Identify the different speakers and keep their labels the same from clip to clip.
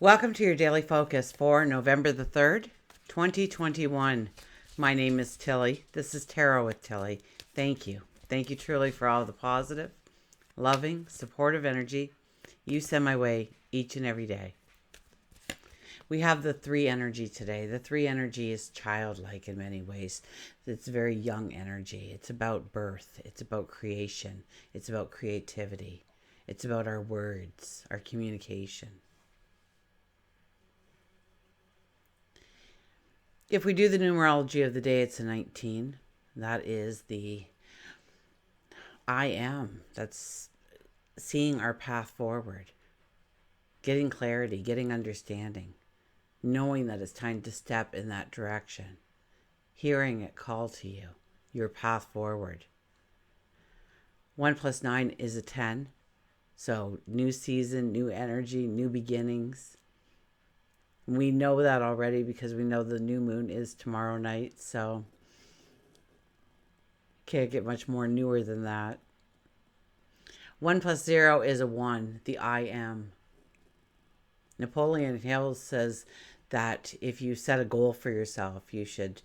Speaker 1: Welcome to your daily focus for November the 3rd, 2021. My name is Tilly. This is Tarot with Tilly. Thank you. Thank you truly for all the positive, loving, supportive energy you send my way each and every day. We have the 3 energy today. The 3 energy is childlike in many ways. It's very young energy. It's about birth. It's about creation. It's about creativity. It's about our words, our communication. If we do the numerology of the day, it's a 19. That is the I am. That's seeing our path forward, getting clarity, getting understanding, knowing that it's time to step in that direction, hearing it call to you, your path forward. 1 plus 9 is a 10. So new season, new energy, new beginnings. We know that already because we know the new moon is tomorrow night, so can't get much more newer than that. 1 plus 0 is a 1, the I am. Napoleon Hill says that if you set a goal for yourself, you should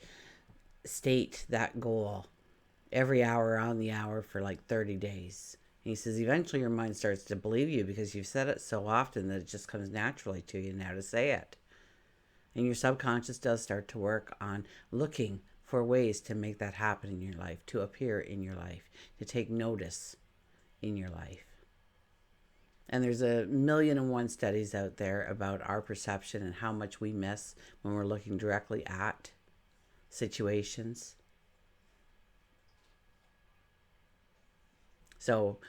Speaker 1: state that goal every hour on the hour for like 30 days. He says eventually your mind starts to believe you because you've said it so often that it just comes naturally to you now to say it. And your subconscious does start to work on looking for ways to make that happen in your life, to appear in your life, to take notice in your life. And there's a 1,000,001 studies out there about our perception and how much we miss when we're looking directly at situations. So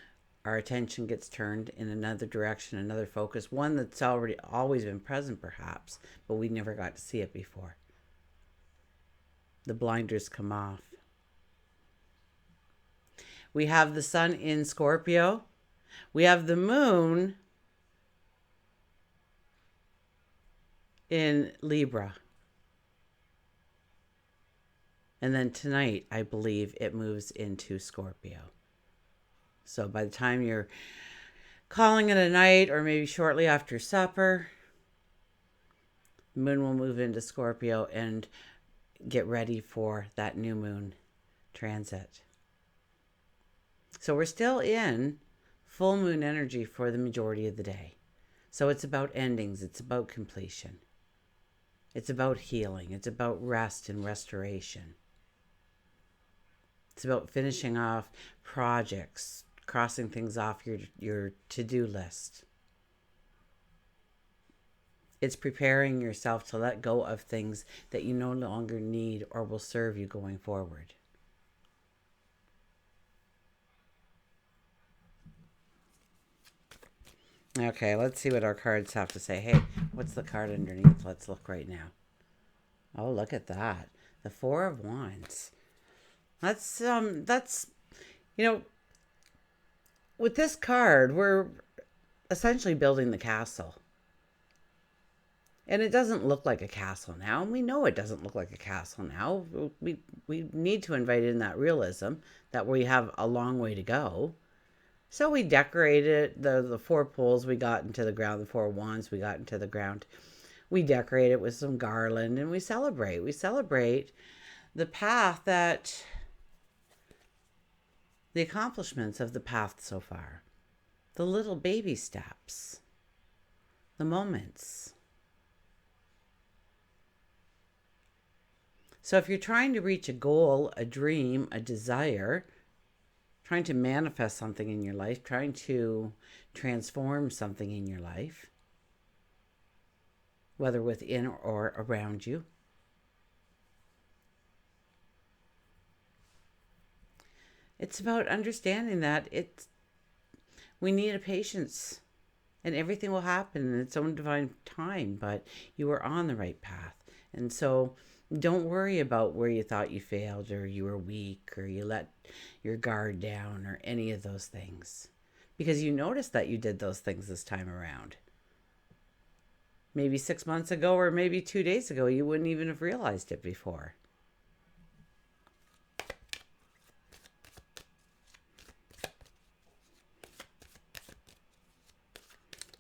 Speaker 1: our attention gets turned in another direction, another focus, one that's always been present perhaps, but we never got to see it before. The blinders come off. We have the sun in Scorpio. We have the moon in Libra. And then tonight, I believe it moves into Scorpio. So by the time you're calling it a night or maybe shortly after supper, the moon will move into Scorpio and get ready for that new moon transit. So we're still in full moon energy for the majority of the day. So it's about endings. It's about completion. It's about healing. It's about rest and restoration. It's about finishing off projects, crossing things off your to-do list. It's preparing yourself to let go of things that you no longer need or will serve you going forward. Okay, let's see what our cards have to say. Hey, what's the card underneath? Let's look right now. Oh, look at that. The 4 of Wands. That's with this card, we're essentially building the castle. And it doesn't look like a castle now. And we know it doesn't look like a castle now. We need to invite in that realism that we have a long way to go. So we decorated the 4 poles we got into the ground, the 4 wands we got into the ground. We decorate it with some garland and we celebrate. We celebrate the path the accomplishments of the path so far, the little baby steps, the moments. So if you're trying to reach a goal, a dream, a desire, trying to manifest something in your life, trying to transform something in your life, whether within or around you, it's about understanding that we need a patience and everything will happen in its own divine time, but you are on the right path. And so don't worry about where you thought you failed or you were weak or you let your guard down or any of those things, because you noticed that you did those things this time around. Maybe 6 months ago or maybe 2 days ago, you wouldn't even have realized it before.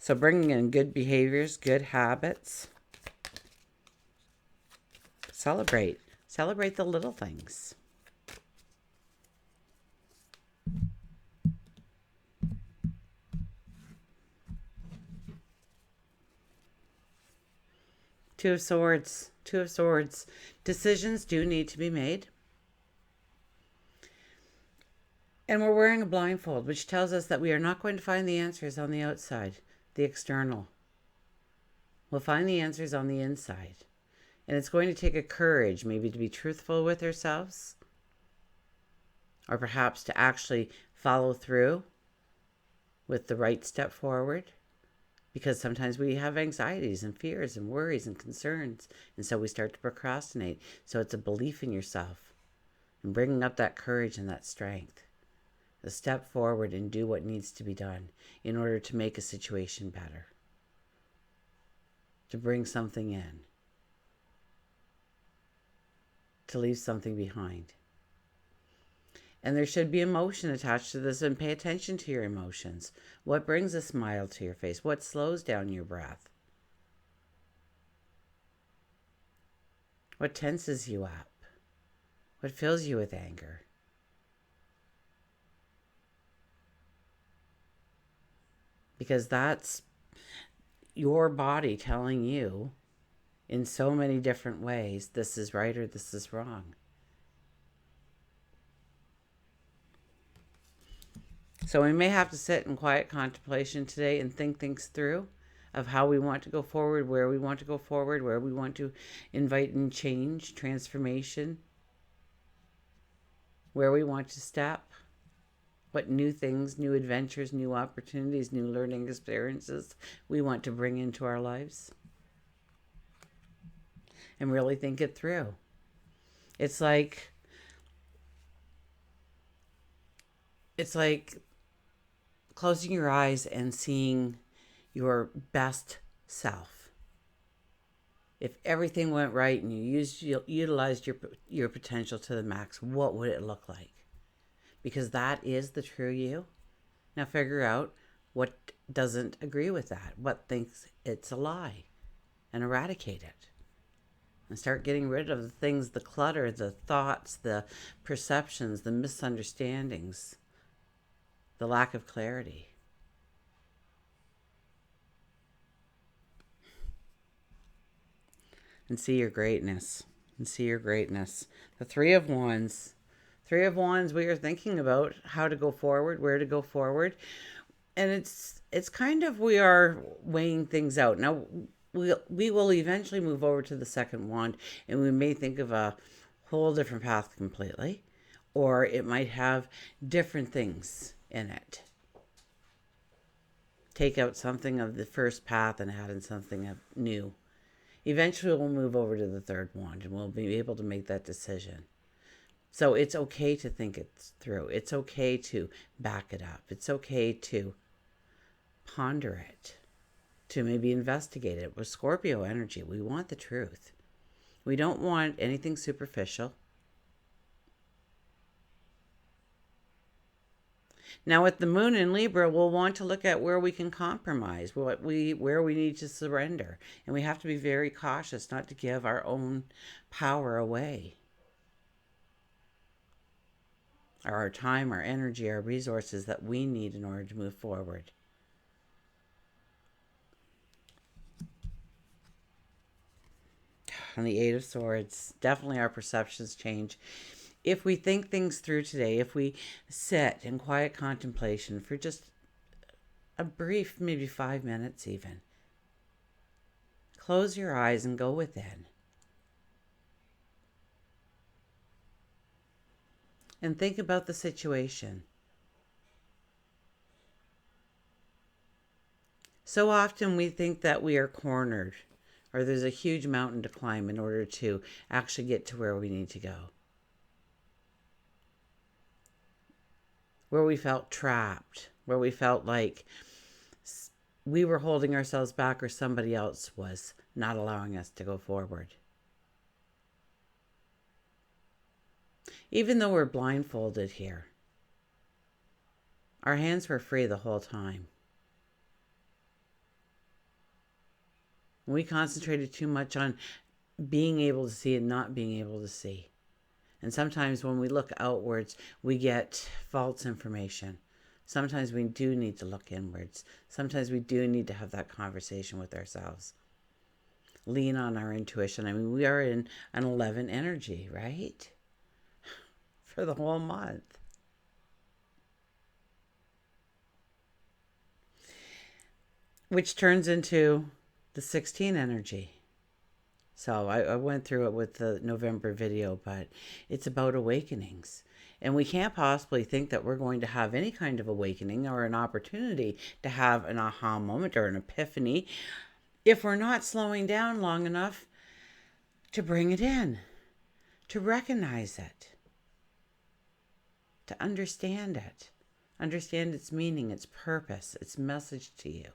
Speaker 1: So bringing in good behaviors, good habits. Celebrate. Celebrate the little things. Two of Swords. Two of Swords. Decisions do need to be made. And we're wearing a blindfold, which tells us that we are not going to find the answers on the outside, the external. We'll find the answers on the inside. And it's going to take a courage, maybe to be truthful with ourselves, or perhaps to actually follow through with the right step forward. Because sometimes we have anxieties and fears and worries and concerns, and so we start to procrastinate. So it's a belief in yourself and bringing up that courage and that strength. The step forward and do what needs to be done in order to make a situation better, to bring something in, to leave something behind. And there should be emotion attached to this, and pay attention to your emotions. What brings a smile to your face? What slows down your breath? What tenses you up? What fills you with anger? Because that's your body telling you in so many different ways, this is right or this is wrong. So we may have to sit in quiet contemplation today and think things through of how we want to go forward, where we want to go forward, where we want to invite in change, transformation, where we want to step, what new things, new adventures, new opportunities, new learning experiences we want to bring into our lives. And really think it through. It's like closing your eyes and seeing your best self. If everything went right and you utilized your potential to the max, what would it look like? Because that is the true you. Now figure out what doesn't agree with that, what thinks it's a lie, and eradicate it. And start getting rid of the things, the clutter, the thoughts, the perceptions, the misunderstandings, the lack of clarity. And see your greatness. And see your greatness. The Three of Wands. Three of Wands, we are thinking about how to go forward, where to go forward. And it's kind of, we are weighing things out. Now, we will eventually move over to the second wand, and we may think of a whole different path completely, or it might have different things in it. Take out something of the first path and add in something new. Eventually we'll move over to the third wand, and we'll be able to make that decision. So it's okay to think it through. It's okay to back it up. It's okay to ponder it, to maybe investigate it. With Scorpio energy, we want the truth. We don't want anything superficial. Now with the moon in Libra, we'll want to look at where we can compromise, where we need to surrender. And we have to be very cautious not to give our own power away. Or our time, our energy, our resources that we need in order to move forward. And the Eight of Swords, definitely our perceptions change. If we think things through today, if we sit in quiet contemplation for just a brief, maybe 5 minutes even, close your eyes and go within. And think about the situation. So often we think that we are cornered, or there's a huge mountain to climb in order to actually get to where we need to go. Where we felt trapped, where we felt like we were holding ourselves back or somebody else was not allowing us to go forward. Even though we're blindfolded here, our hands were free the whole time. We concentrated too much on being able to see and not being able to see. And sometimes when we look outwards, we get false information. Sometimes we do need to look inwards. Sometimes we do need to have that conversation with ourselves. Lean on our intuition. I mean, we are in an 11 energy, right? For the whole month. Which turns into the 16 energy. So I went through it with the November video, but it's about awakenings. And we can't possibly think that we're going to have any kind of awakening or an opportunity to have an aha moment or an epiphany if we're not slowing down long enough to bring it in, to recognize it, to understand it, understand its meaning, its purpose, its message to you.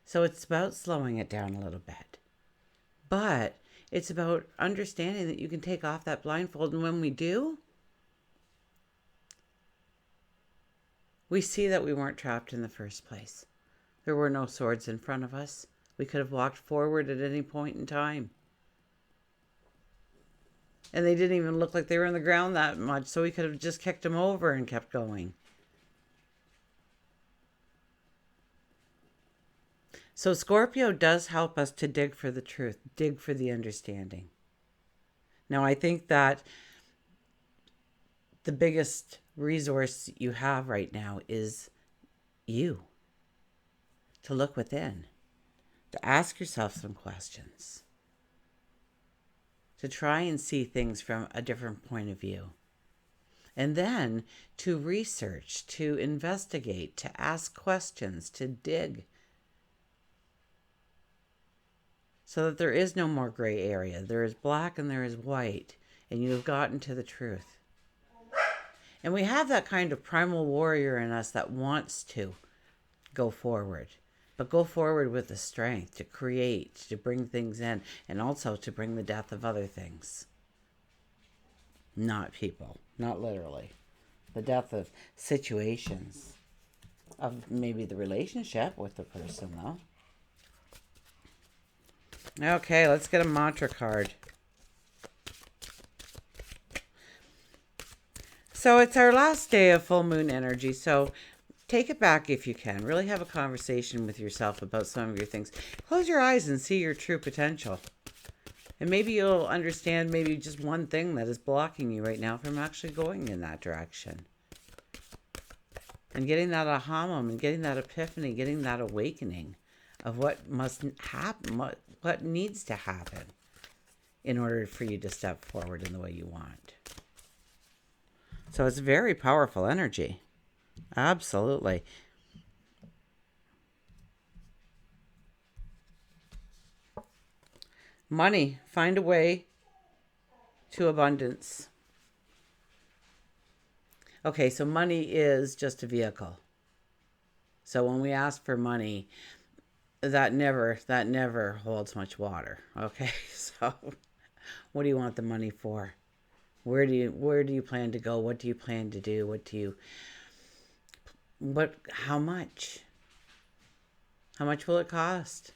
Speaker 1: So it's about slowing it down a little bit. But it's about understanding that you can take off that blindfold. And when we do, we see that we weren't trapped in the first place. There were no swords in front of us. We could have walked forward at any point in time. And they didn't even look like they were on the ground that much, so we could have just kicked them over and kept going. So Scorpio does help us to dig for the truth, dig for the understanding. Now, I think that the biggest resource you have right now is you. To look within, to ask yourself some questions, to try and see things from a different point of view. And then to research, to investigate, to ask questions, to dig. So that there is no more gray area. There is black and there is white. And you have gotten to the truth. And we have that kind of primal warrior in us that wants to go forward. But go forward with the strength to create, to bring things in. And also to bring the death of other things. Not people. Not literally. The death of situations. Of maybe the relationship with the person though. Okay, let's get a mantra card. So it's our last day of full moon energy. So take it back if you can. Really have a conversation with yourself about some of your things. Close your eyes and see your true potential. And maybe you'll understand maybe just one thing that is blocking you right now from actually going in that direction. And getting that aha moment, getting that epiphany, getting that awakening of what must happen, what needs to happen in order for you to step forward in the way you want. So it's very powerful energy. Absolutely. Money. Find a way to abundance. Okay, so money is just a vehicle. So when we ask for money, that never holds much water. Okay, so what do you want the money for? Where do you plan to go? What do you plan to do? How much? How much will it cost?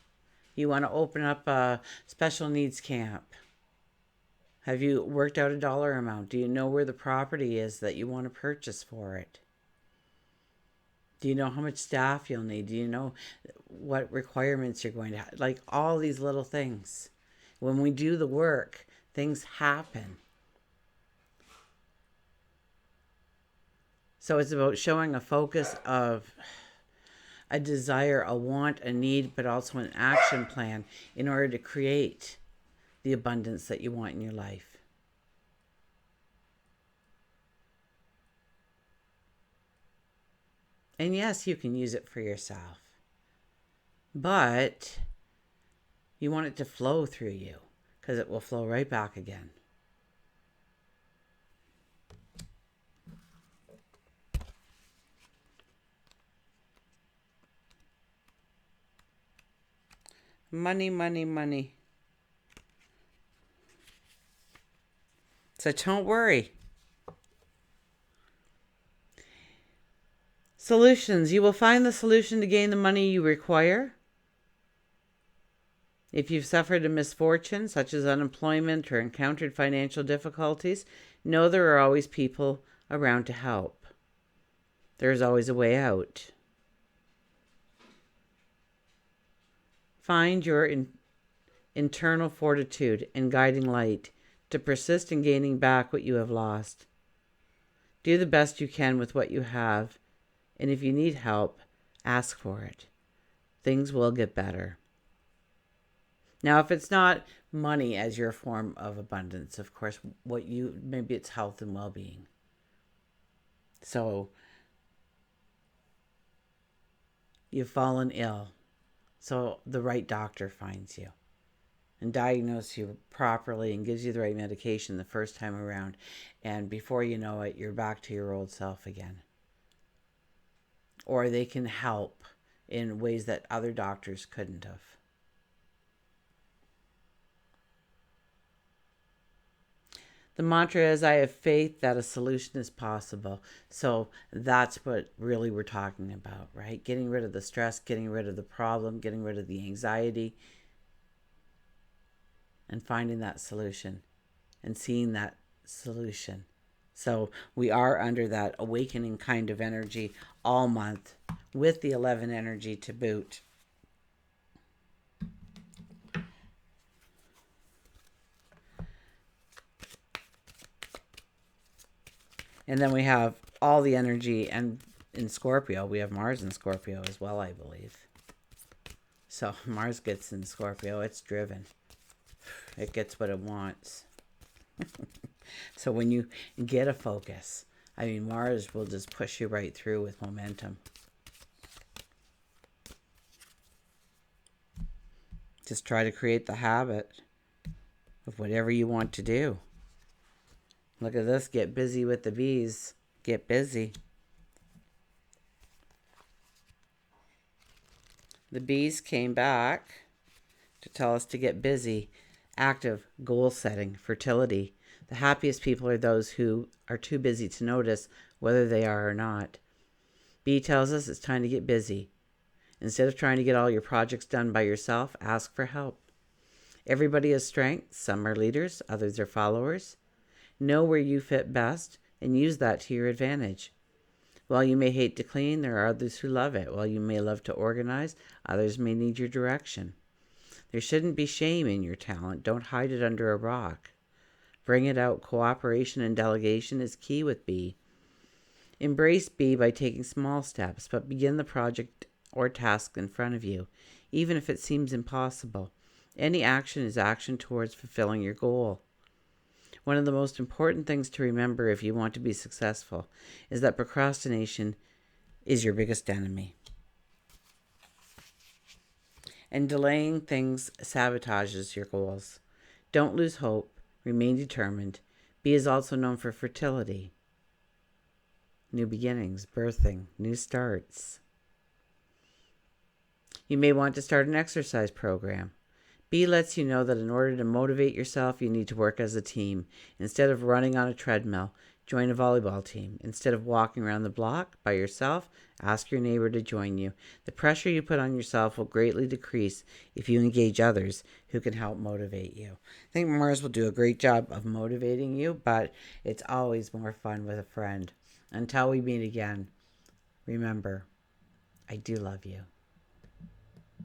Speaker 1: You want to open up a special needs camp. Have you worked out a dollar amount? Do you know where the property is that you want to purchase for it? Do you know how much staff you'll need? Do you know what requirements you're going to have? Like all these little things. When we do the work, things happen. So it's about showing a focus of a desire, a want, a need, but also an action plan in order to create the abundance that you want in your life. And yes, you can use it for yourself. But you want it to flow through you because it will flow right back again. Money, money, money. So don't worry. Solutions. You will find the solution to gain the money you require. If you've suffered a misfortune, such as unemployment or encountered financial difficulties, know there are always people around to help. There's always a way out. Find your internal fortitude and guiding light to persist in gaining back what you have lost. Do the best you can with what you have, and if you need help, ask for it. Things will get better. Now, if it's not money as your form of abundance, of course, maybe it's health and well-being. So you've fallen ill, so the right doctor finds you and diagnoses you properly and gives you the right medication the first time around. And before you know it, you're back to your old self again. Or they can help in ways that other doctors couldn't have. The mantra is, I have faith that a solution is possible. So that's what really we're talking about, right? Getting rid of the stress, getting rid of the problem, getting rid of the anxiety, and finding that solution and seeing that solution. So we are under that awakening kind of energy all month with the 11 energy to boot. And then we have all the energy, and in Scorpio, we have Mars in Scorpio as well, I believe. So Mars gets in Scorpio, it's driven. It gets what it wants. So when you get a focus, I mean, Mars will just push you right through with momentum. Just try to create the habit of whatever you want to do. Look at this. Get busy with the bees. Get busy. The bees came back to tell us to get busy. Active goal setting, fertility. The happiest people are those who are too busy to notice whether they are or not. Bee tells us it's time to get busy. Instead of trying to get all your projects done by yourself, ask for help. Everybody has strengths. Some are leaders, others are followers. Know where you fit best and use that to your advantage. While you may hate to clean, there are others who love it. While you may love to organize, others may need your direction. There shouldn't be shame in your talent. Don't hide it under a rock. Bring it out. Cooperation and delegation is key with B. Embrace B by taking small steps, but begin the project or task in front of you, even if it seems impossible. Any action is action towards fulfilling your goal. One of the most important things to remember if you want to be successful is that procrastination is your biggest enemy. And delaying things sabotages your goals. Don't lose hope. Remain determined. B is also known for fertility, new beginnings, birthing, new starts. You may want to start an exercise program. B lets you know that in order to motivate yourself, you need to work as a team. Instead of running on a treadmill, join a volleyball team. Instead of walking around the block by yourself, ask your neighbor to join you. The pressure you put on yourself will greatly decrease if you engage others who can help motivate you. I think Mars will do a great job of motivating you, but it's always more fun with a friend. Until we meet again, remember, I do love you.